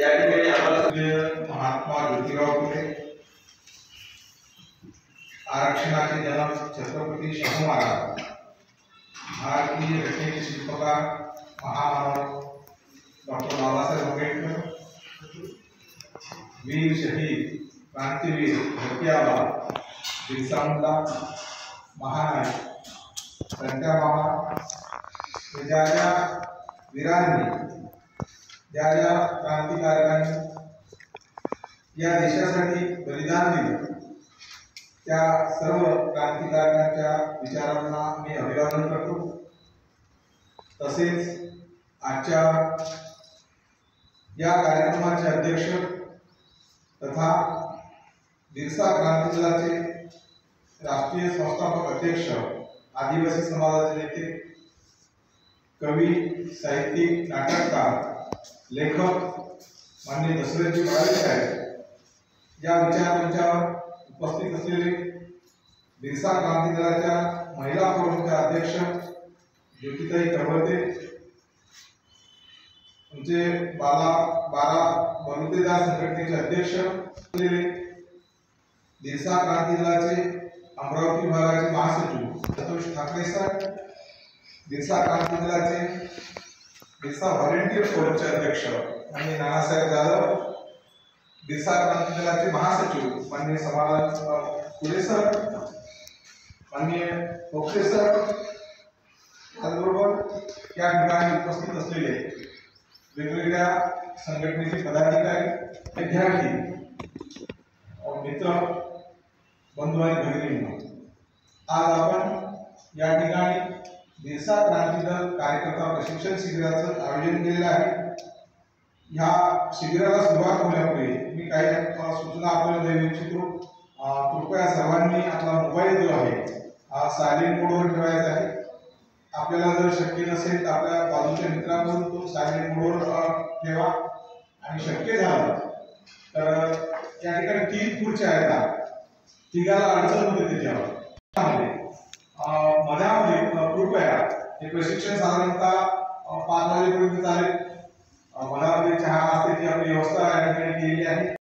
या ठिकाणी आम्हाला महात्मा ज्योतिराव फुले, आरक्षणाचे जनक छत्रपती शाहू महाराज, भारतीय घटनेचे शिल्पकार महामानव डॉक्टर बाबासाहेब आंबेडकर, वीर शहीद क्रांतीवीर धरतीआबा बिरसा मुंडा, महानायक संत्या मामा, ज्या ज्या वीरांनी, ज्या ज्या क्रांतिकारकांनी या देशासाठी बलिदान दिले, त्या सर्व क्रांतिकारकांच्या विचारांना मी अभिवादन करतो। तसेच आजच्या या कार्यक्रमाचे अध्यक्ष तथा बिरसा क्रांती दलाचे राष्ट्रीय संस्थापक अध्यक्ष, आदिवासी समाजाचे नेते, कवी, साहित्यिक, नाटककार, लेखक माननीय दशरथजी बाळे साहेब, या विचारमंचावर उपस्थित असलेले बिरसा क्रांती दलाच्या महिला फोरमच्या अध्यक्ष ज्योतिताई करवते, तुमचे बारा बलुतेदार संघटनेचे अध्यक्ष असलेले बिरसा क्रांती दलाचे अमरावती विभागाचे महासचिव संतोष ठाकरे सर, बिरसा क्रांती दलाचे बिरसा व्हॉलेंटियर फोरमचे अध्यक्ष माननीय नानासाहेब जाधव, बिरसा क्रांती दलाचे महासचिव माननीय समाधान फुले सर, माननीय पोखरे सर, त्याचबरोबर या ठिकाणी उपस्थित असलेले वेगवेगळ्या संघटनेचे पदाधिकारी, विद्यार्थी, मित्र, बंधू आणि भगिनींनो, आज आपण या ठिकाणी बिरसा क्रांती दल कार्यकर्ता प्रशिक्षण शिबिराचं आयोजन केलेलं आहे। ह्या शिबिराला सुरुवात होण्यापूर्वी मी काही सूचना आपल्याला देऊ इच्छितो। कृपया सर्वांनी आपला मोबाईल जो आहे सायलेंट मोडवर ठेवायचा आहे। आपल्याला जर शक्य नसेल तर आपल्या बाजूच्या मित्रांकडून तो सायलेंट मोडवर ठेवा आणि शक्य झालं तर या ठिकाणी 3 खुर्च्या आहेत, तिघाला अडचण होते त्याच्यावर मधामध्ये कृपया हे प्रशिक्षण साधारणतः 5 वाजेपर्यंत चालेल। मधामध्ये चहा नाश्त्याची आपली व्यवस्था या ठिकाणी केलेली आहे।